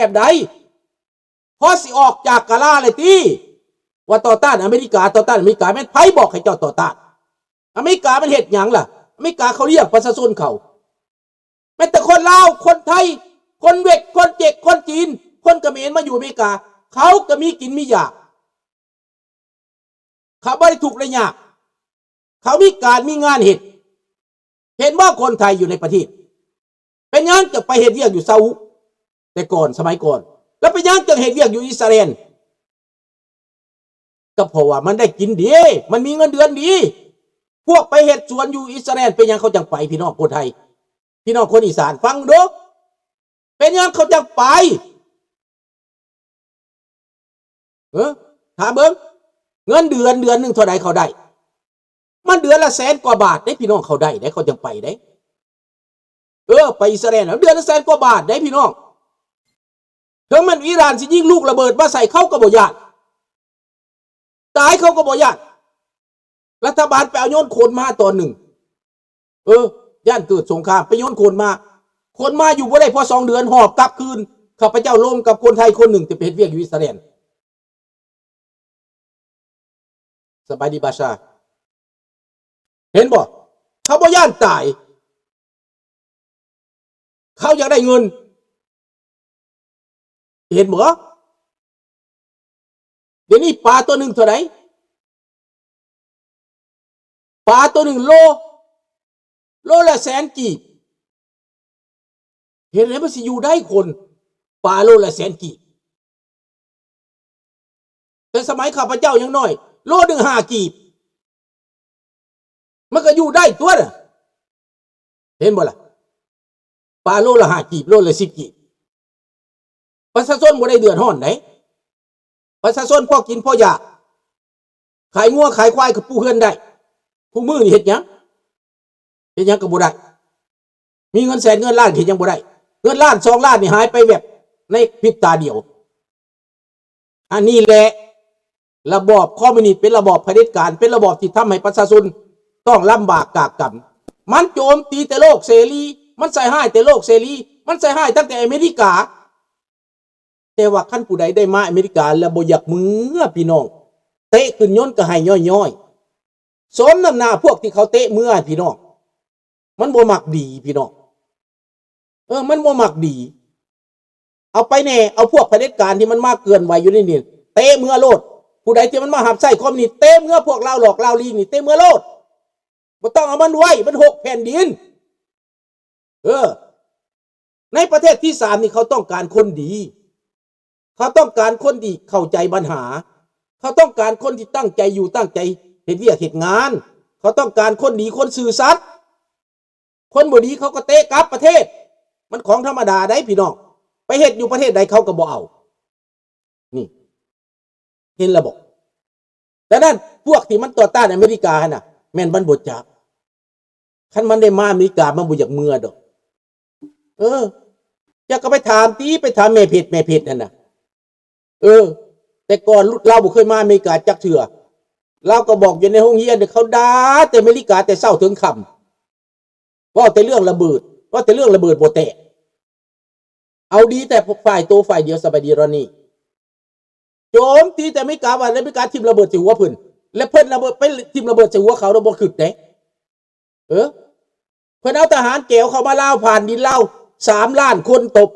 แบบใดพอสิออกจากกาลาเลยที่ว่าต่อต้านอเมริกาต่อต้านอเมริกาแม่นไผบอกให้เจ้าต่อต้านอเมริกามันเฮ็ดหยังล่ะอเมริกาเขาเรียกประชาชนเขาแม้แต่คนลาวคนไทยคนเวกคนเจกคนจีนคนเขมรมาอยู่อเมริกาเขาก็มีกินมีอยากเขาไม่ได้ถูกระยะเขามีการมีงานเห็นว่าคนไทยอยู่ในประเทศเป็นยังจะไปเฮ็ดเวียกอยู่ซาอุแต่ก่อนสมัยก่อนแล้วไปยังจะเฮ็ดเวียกอยู่อิสราเอลก็เพราะว่ามันได้กินดีมันมีเงินเดือนดีพวกไปเฮ็ดสวนอยู่อิสราเอลเป็นยังเขาจังไปพี่น้องคนไทยพี่น้องคนอีสานฟังดูเป็นยังเขาจังไปถามเบิ่งเงินเดือนนึงเท่าใดเขาได้มันเดือนละ100,000 กว่าบาทได้พี่น้องเขาได้เขาจังไปได้ไปอิสราเอลเดือนละ100,000 กว่าบาทได้พี่น้องถึงมันอิหร่านสิยิงลูกระเบิดมาใส่เขาก็บ่ยากตายเขาก็บ่ยากรัฐบาลไปเอาโยนโคนมาตอนหนึ่งย่านเกิดสงครามไปโยนโคนมาอยู่บ่ได้พอ2 เดือนหอบกลับคืนข้าพเจ้าร่วมกับคนไทยคนหนึ่งที่ไปเฮ็ดเวียกอยู่อิสราเอลสบายดีบาชาเห็นบ่เขาบ่ย่านตายเขาอยากได้เงินเห็นบ่เดี๋ยวนี้ปลาตัวหนึ่งเท่าไหร่ปลาตัวหนึ่งโลละ100,000 กีบเห็นแล้วมันสิอยู่ได้คนปลาโลละ100,000 กีบแต่สมัยข้าพเจ้ายังน้อยโลหนึ่ง5 กีบมันก็อยู่ได้ตัวน่ะเห็นบ่ล่ะปลาโลละ5 กีบโลละ10 กีบประชาชนบ่ได้เดือดร้อนไหนประชาชนพอกินพออยากขายงัวขายควายกับปูเฮือนได้ผู้มือนี่เฮ็ดหยังก็บ่ได้มีเงิน100,000 เงินล้านเฮ็ดหยังบ่ได้เงินล้าน2 ล้านนี่หายไปแบบในพริบตาเดียวอันนี้แหละระบอบคอมมิวนิสต์เป็นระบอบเผด็จการเป็นระบอบที่ทำให้ประชาชนต้องลำบากกากกำมันโจมตีแต่โลกเสรีมันใส่ให้แต่โลกเสรีมันใส่ให้ตั้งแต่อเมริกาแต่ว่าคันผู้ใดได้มาอเมริกาแล้วบ่อยากมือพี่น้องเตะขึ้นย้นก็ให้ย่อยๆสมน้ำหน้าพวกที่เขาเตะมือพี่น้องมันบ่มักดีพี่น้องมันบ่มักดีเอาไปแน่เอาพวกเผด็จการที่มันมากเกินไหวอยู่นี่เตะมือโลดผู้ใดที่มันมาหับไส้คอมมิวนิสต์เตะมือพวกเราหลอกเราลีนี่เตะมือโลดบ่ต้องเอามันไว้มัน6 แผ่นดินในประเทศที่3นี่เขาต้องการคนดีเขาต้องการคนดีเข้าใจปัญหาเขาต้องการคนที่ตั้งใจอยู่ตั้งใจเฮ็ดเวียกเฮ็ดงานเขาต้องการคนดีคนซื่อสัตย์คนบ่ดีเขาก็เตะกลับประเทศมันของธรรมดาได้พี่น้องไปเฮ็ดอยู่ประเทศใดเขาก็บ่เอานี่เห็นระบบแต่นั้นพวกที่มันต่อต้านอเมริกาน่ะแม่นมันบ่จักคันมันได้มาอเมริกามันบ่อยากเมื่อดอกจะก็ไปถามแม่เพชรนั่นน่ะแต่ก่อนเราบ่เคยมาอเมริกาจักเทื่อเราก็บอกอยู่ในโรงเรียนเขาด่าแต่อเมริกาแต่เช้าถึงค่ำว่าแต่เรื่องระเบิดบ่แตกเอาดีแต่ฝ่ายโตฝ่ายเดียวสบายดีรอนี่โจมตีแต่อเมริกาว่าอเมริกาทิ่มระเบิดใส่หัวเพิ่นและเพิ่นระเบิดไปทิ่มระเบิดใส่หัวเขาเราบ่ขึ้นเด้เพิ่นเอาทหารแก้วเข้ามาลาวผ่านดินลาว3 ล้านคนตบ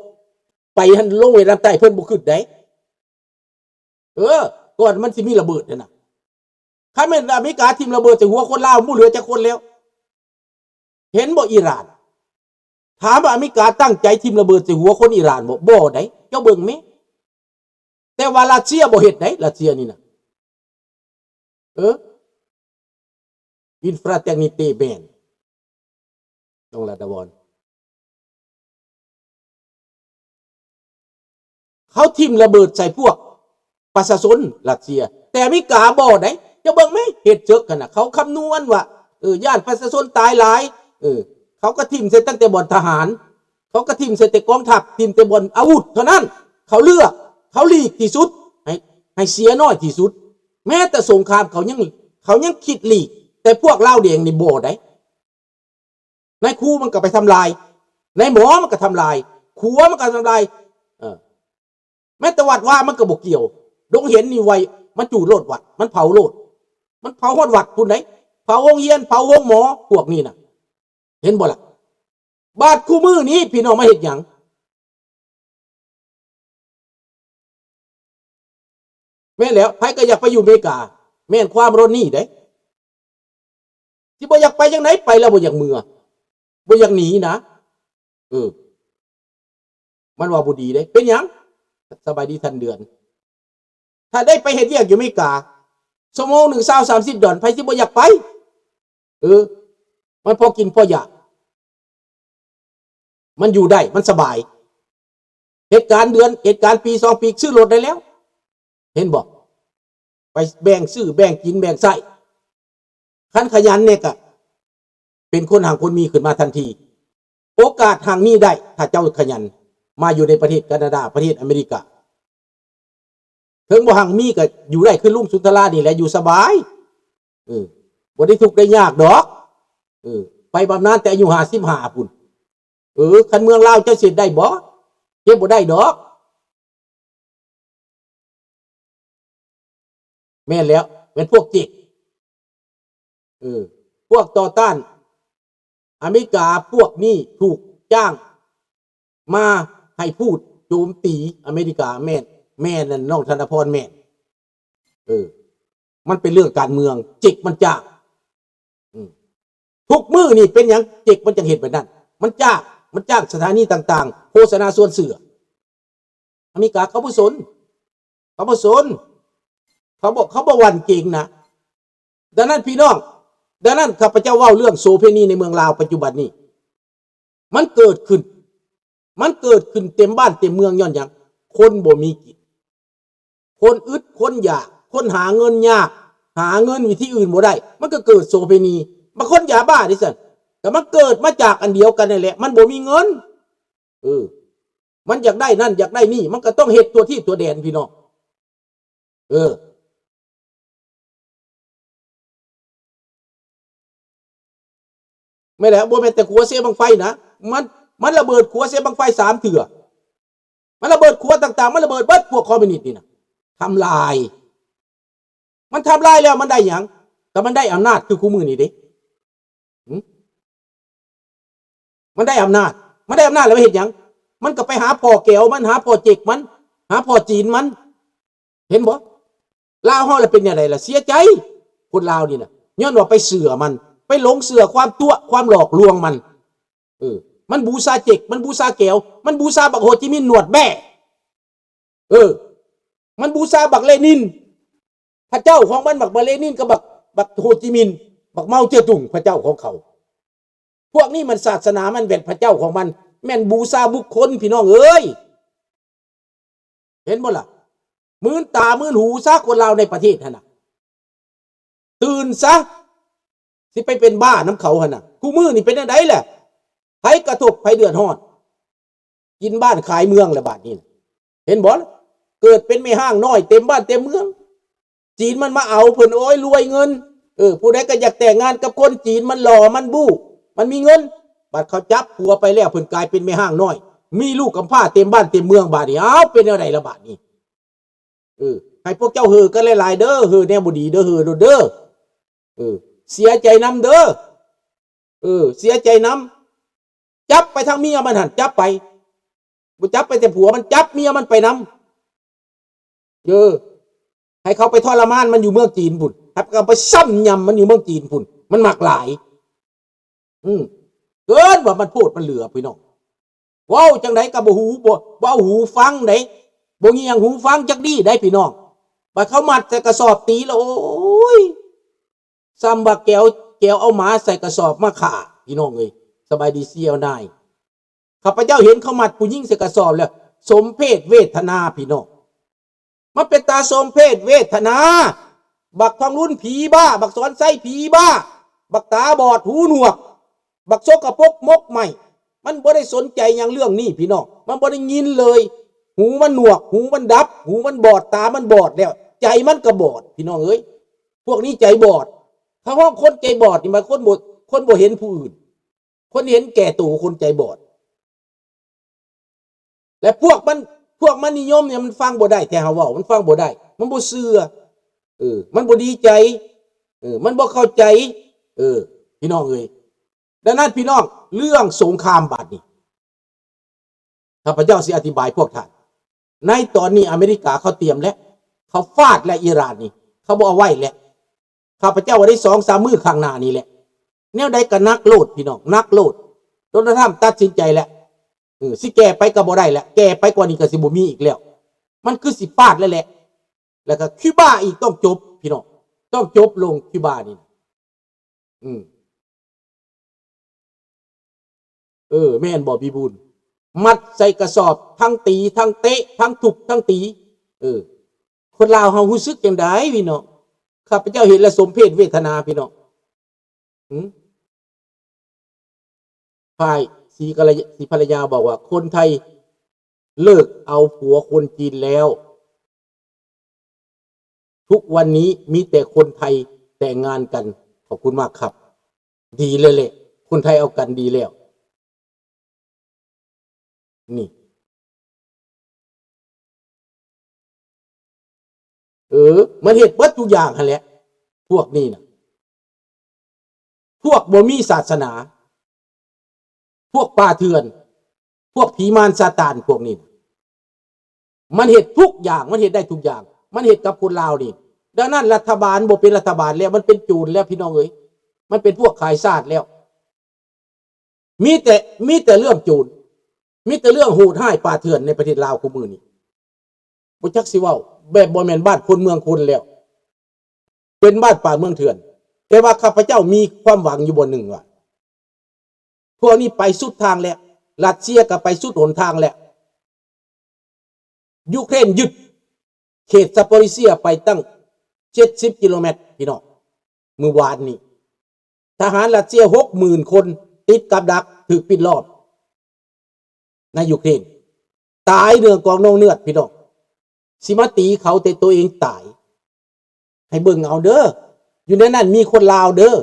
ไปหั่นลงเวลาใต้เพิ่นบ่ขึ้นได้ก่อนมันสิมีระเบิดนั่นน่ะถ้าแม่นอเมริกาทิ่มระเบิดใส่หัวคนลาวบ่เหลือจักคนแล้วเห็นบ่อิหร่านถามว่าอเมริกาตั้งใจทิ่มระเบิดใส่หัวคนอิหร่านบ่ได้เจ้าเบิ่งแม่แต่ว่ารัสเซียบ่เฮ็ดได้รัสเซียนี่น่ะอินฟราเตอร์นิเตแบนต้องระดับวเขาทิ่มระเบิดใส่พวกประชาชนรัสเซียแต่อเมริกาบ่ได้จะเบิ่งไหมเฮ็ดเจอกันน่ะเขาคำนวณว่าญาติประชาชนตายหลายเขาก็ทิ่มใส่ตั้งแต่บ่อนทหารเขาก็ทิ่มใส่แต่กองทัพทิ่มแต่บ่อนอาวุธเท่านั้นเขาเลือกเขาหลีกที่สุดให้เสียน้อยที่สุดแม้แต่สงครามเขายังคิดหลีกแต่พวกเล่าเดียงนี่บ่ได้นายครูมันก็ไปทำลายนายหมอมันก็ทำลายครัวมันก็ทำลาย แต่วัดว่ามันก็บ่เกี่ยวดงเห็นนี่ไวมันจู่โลดวัดมันเผาโลดมันเผาฮอดวัดพุ่นไหนเผาโรงเรียนเผาโรงหมอพวกนี้น่ะเห็นบ่ล่ะบาดคู่มือนี้พี่น้องมาเฮ็ดหยังแม่นแล้วไผก็อยากไปอยู่อเมริกาแม่นความร้อนนี่เด้ที่บ่อยากไปจังไหนไปแล้วบ่อยากเมือบ่อยากหนีนะมันว่าบ่ดีเด้เป็นหยังสบายดีทันเดือนถ้าได้ไปเฮ็ดเวียกอยู่อเมริกาชั่วโมงหนึ่ง$20-30ไผสิบ่อยากไปมันพอกินพออยากมันอยู่ได้มันสบายเหตุการณ์เดือนเหตุการณ์ปี2ปีซื้อรถได้แล้วเห็นบ่ไปแบ่งซื้อแบ่งกินแบ่งใช้คันขยันเนี่ยก็เป็นคนห่างคนมีขึ้นมาทันทีโอกาสห่างนี้ได้ถ้าเจ้าขยันมาอยู่ในประเทศแคนาดาประเทศอเมริกาถึงบ่ห่างมีก็อยู่ได้คือลุงสุนทรานี่แหละอยู่สบายบ่ได้ทุกข์ได้ยากดอกไปบำนาญแต่อายุ55พุ่นคันเมืองลาวเจ้าสิได้บ่เฮ็ดบ่ได้ดอกแม่นแล้วเป็นพวกจิตพวกต่อต้านอเมริกาพวกนี้ถูกจ้างมาให้พูดโจมตีอเมริกาแม่นั่นน้องธนพรแม่มันเป็นเรื่องการเมืองจิกมันจ้างทุกมือนี่เป็นอย่างจิกมันจังเห็นไปนั่นมันจ้างสถานีต่างๆโฆษณาส่วนเสืออเมริกาเขาบ่สนเขาบอกวันเก่งนะดังนั้นพี่น้องดังนั้นข้าพเจ้าเว้าเรื่องโสเภณีในเมืองลาวปัจจุบันนี้มันเกิดขึ้นเต็มบ้านเต็มเมืองย้อนหยังคนบ่มีกินคนอึดคนอยากคนหาเงินยากหาเงินวิธีอื่นบ่ได้มันก็เกิดโสเภณีบางคนยาบ้าดิซั่นแต่มันเกิดมาจากอันเดียวกันนั่นแหละมันบ่มีเงินมันอยากได้นั่นอยากได้นี่มันก็ต้องเฮ็ดตัวที่ตัวแดนพี่น้องไม่แล้วบ่แม่นแต่ขัวเสียบังไฟนะมันระเบิดขัวเสียบังไฟ3เถื่อมันระเบิดขัวต่างๆมันระเบิดเบิดพวกคอมมิวนิสต์นี่นะทำลายมันทำลายแล้วมันได้หยังแต่มันได้อำนาจคือคู่มือนี่ดิมันได้อำนาจแล้วไปเฮ็ดหยังมันก็ไปหาพ่อแก้วมันหาพ่อเจกมันหาพ่อจีนมันเห็นบ่ลาวเฮาล่ะเป็นจังไดล่ะเสียใจคนลาวนี่น่ะย้อนว่าไปเสือมันไปหลงเสือความตัวความหลอกลวงมันมันบูชาเจกมันบูชาแก้วมันบูชาบักโฮจิมินห์หนวดแม่มันบูชาบักเลนินพระเจ้าของมันบักเลนินกับบักโฮจิมินห์บักเมาเจ๋อตุงพระเจ้าของเขาพวกนี้มันศาสนามันเป็นพระเจ้าของมันแม่นบูชาบุคคลพี่น้องเอ้ยเห็นบ่ล่ะมื่นตามื่นหูซะคนเราในประเทศหั่นน่ะตื่นซะสิไปเป็นบ้าน้ำเขาหั่นน่ะคู่มือนี่เป็นจังได๋แหละไผกระทบไผเดือดร้อนกินบ้านขายเมืองละบาดนี้เห็นบ่เกิดเป็นแม่ห้างน้อยเต็มบ้านเต็มเมืองจีนมันมาเอาเพิ่นโอ้ยรวยเงินผู้ใดก็อยากแต่งงานกับคนจีนมันหล่อมันบู้มันมีเงินบัดเขาจับผัวไปแล้วเพิ่นกลายเป็นแม่ห้างน้อยมีลูกกำพร้าเต็มบ้านเต็มเมืองบาดนี้เป็นอะไรละบาดนี้ให้พวกเจ้าเฮอกันหลายๆเด้อเฮอแนวบ่ดีเด้อเฮอเด้อเสียใจนำเด้อเสียใจนำจับไปทางเมียมันหั่นจับไปบ่จับไปแต่ผัวมันจับเมียมันไปนำให้เขาไปทรมานมันอยู่เมืองจีนพุ่นให้เขาไปซ้ำยำมันอยู่เมืองจีนพุ่นมันมักหลายเกินว่ามันพูดมันเหลือพี่น้องว้าวจังไดก็บ่หูบ่หูฟังได้บ่เงียงหูฟังจักดีได้พี่น้องบัดเขามัดใส่กระสอบตีแล้วโอ้ยซ้ำบักแก้วเอาหมาใส่กระสอบมาฆ่าพี่น้องเอ้ยสบายดีเสียวนายข้าพเจ้าเห็นเขามัดผู้หญิงใส่กระสอบแล้วสมเพศเวทนาพี่น้องมันเป็นตาสมเพศเวทนาบักทองรุ่นผีบ้าบักสอนไส้ผีบ้าบักตาบอดหูหนวกบักโซกระปกมกใหม่มันบ่ได้สนใจอย่างเรื่องนี้พี่น้องมันบ่ได้ยินเลยหูมันหนวกหูมันดับหูมันบอดตามันบอดแล้วใจมันก็บอดพี่น้องเอ้ยพวกนี้ใจบอดถ้าห้องคนใจบอดนี่มันคนบ่เห็นผู้อื่นคนเห็นแก่ตัวคนใจบอดและพวกมัน พวกมันนิยมเนี่ยมันฟังบ่ได้แต่เฮาเว้ามันฟังบ่ได้มันบ่เชื่อมันบ่ดีใจมันบ่เข้าใจพี่น้องเอ้ยดังนั้นพี่น้องเรื่องสงครามบัดนี้ข้าพเจ้าสิอธิบายพวกท่านในตอนนี้อเมริกาเขาเตรียมแล้วเขาฟาดและอิหร่านนี่เขาบ่เอาไว้แล้วข้าพเจ้าว่าได้ 2-3 มื้อข้างหน้านี้แหละแนวใดก็นักโลดพี่น้องนักโลดโดนัลด์ทรัมป์ตัดสินใจแล้วสิแก้ไปก็บ่ได้แล้วแก้ไปกว่านี้ก็สิบ่มีอีกแล้วมันคือสิฟาดแล้วแหละแล้วก็คิวบาอีกต้องจบพี่น้องต้องจบลงคิวบานี่แม่นบ่พี่บุญมัดใส่กระสอบทั้งตีทั้งเตะทั้งทุบทั้งตีคนลาวเฮารู้สึกจังได๋พี่น้องข้าพเจ้าเห็นแล้วสมเพชเวทนาพี่น้องฝ่ายศรีภรรยาบอกว่าคนไทยเลิกเอาผัวคนจีนแล้วทุกวันนี้มีแต่คนไทยแต่งงานกันขอบคุณมากครับดีเลยแหละคนไทยเอากันดีแล้วนี่มันเฮ็ดเบิดทุกอย่างหั่นแหละพวกนี้น่ะพวกบ่มีศาสนาพวกป่าเถื่อนพวกผีมารซาตานพวกนี้มันเฮ็ดทุกอย่างมันเฮ็ดได้ทุกอย่างมันเฮ็ดกับคนลาวนี่ดังนั้นรัฐบาลบ่เป็นรัฐบาลแล้วมันเป็นโจรแล้วพี่น้องเอ้ยมันเป็นพวกขายชาติแล้วมีแต่เรื่องโจรมีแต่เรื่องโหดร้ายป่าเถื่อนในประเทศลาวคุมื้อนี้บ่จักสิเว้าแบบบ่แม่นบ้านคนเมืองคนแล้วเป็นบ้านป่าเมืองเถื่อนแต่ว่าข้าพเจ้ามีความหวังอยู่บ่หนึ่งว่าพวกนี้ไปสุดทางแล้วรัสเซียก็ไปสุดหนทางแล้วยูเครนยึดเขตซาโปริเซียไปตั้ง70 กิโลเมตรพี่น้องเมื่อวานนี้ทหารรัสเซีย 60,000 คนติดกับดักถูกปิดล้อมในยูเครนตายเรื่องกองนองเลือดพี่น้องสิมาตีเขาแต่ตัวเองตายให้เบิ่งเอาเด้ออยู่ในนั้นมีคนลาวเด้อ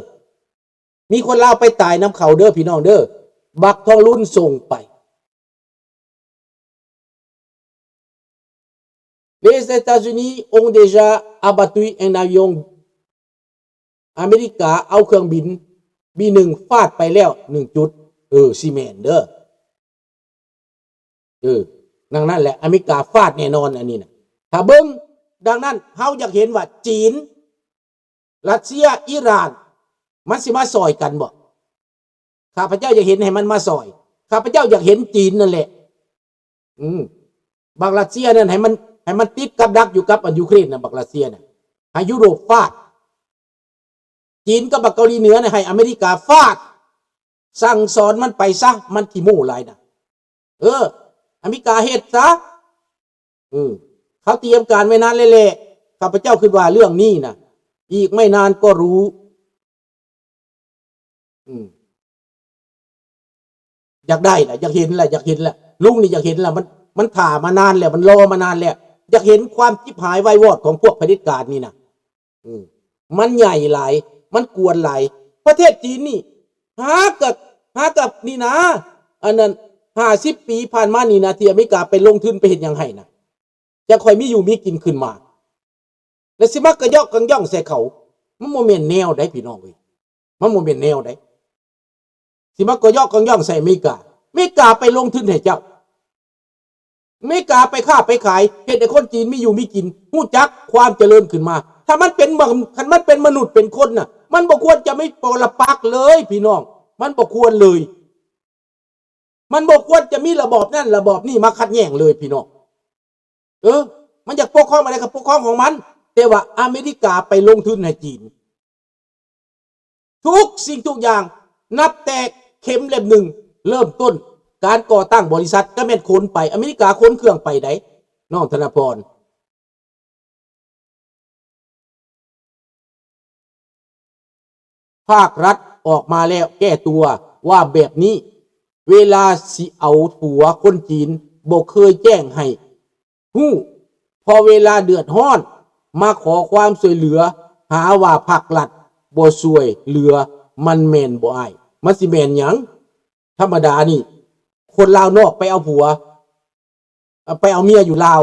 มีคนลาวไปตายน้ำเขาเด้อพี่น้องเด้อบักทองรุ่นส่งไปLes États-Unis ont déjà abattu un avion อเมริกาเอาเครื่องบิน B1 ฟาดไปแล้ว1จุดซีเมนเด้อดังนั้นแหละอเมริกาฟาดแน่นอนอันนี้นะถ้าเบิ่งดังนั้นเฮาอยากเห็นว่าจีนรัสเซียอิหร่านมันสิมาซอยกันบ่ข้าพเจ้าอยากเห็นให้มันมาซอยข้าพเจ้าอยากเห็นจีนนั่นแหละบักรัสเซียนั่นให้มันติดกับดักอยู่กับยูเครนนะบักรัสเซียน่ะให้ยุโรปฟาดจีนกับบักเกาหลีเหนือเนี่ยให้อเมริกาฟาดสั่งสอนมันไปซะมันขี้โม้หลายนะอเมริกาเฮ็ดซะเขาเตรียมการไว้นานเลยแหละข้าพเจ้าคิดว่าเรื่องนี้นะอีกไม่นานก็รู้อยากได้ล่ะอยากเห็นล่ะอยากเห็นล่ะลุงนี่อยากเห็นล่ะมันถ่ามานานแล้วมันรอมานานแล้วอยากเห็นความชิบหายไววอดของพวกเผด็จการนี่นะมันใหญ่หลายมันกวนหลายประเทศจีนนี่หากับนี่นะอันนั้น50 ปีผ่านมานี่นะที่อเมริกาไปลงทุนไปเฮ็ดหยังให้นะจะค่อยมีอยู่มีกินขึ้นมาแล้วสิมากระยอกกังย่องใส่เขามันโมเมนต์แนวได้พี่น้องเว้ยมันโมเมนต์แนวได้สิมากระยอกกังย่องใส่อเมริกาไปลงทุนให้เจ้าอเมริกาไปค้าไปขายเฮ็ดให้คนจีนมีอยู่มีกินฮู้จักความเจริญขึ้นมาถ้ามันเป็นมนุษย์เป็นคนน่ะมันบ่ควรจะไม่ปรปักษ์เลยพี่น้องมันบ่ควรเลยมันบ่ควรจะมีระบอบนั่นระบอบนี่มาขัดแย้งเลยพี่น้องมันอยากปกครองอะไรก็ปกครองของมันแต่ว่าอเมริกาไปลงทุนให้จีนทุกสิ่งทุกอย่างนับแต่เข็มเล่มหนึ่งเริ่มต้นการก่อตั้งบริษัทก็แม่นขนไปอเมริกาขนเครื่องไปได้น้องธนพรภาครัฐออกมาแล้วแก้ตัวว่าแบบนี้เวลาสิเอาผัวคนจีนบ่เคยแจ้งให้ฮู้พอเวลาเดือดร้อนมาขอความช่วยเหลือหาว่าภาครัฐบ่ช่วยเหลือมันแม่นบ่อ้ายมันสิแม่นหยังธรรมดานี่คนลาวนอกไปเอาผัว ไปเอาเมียอยู่ลาว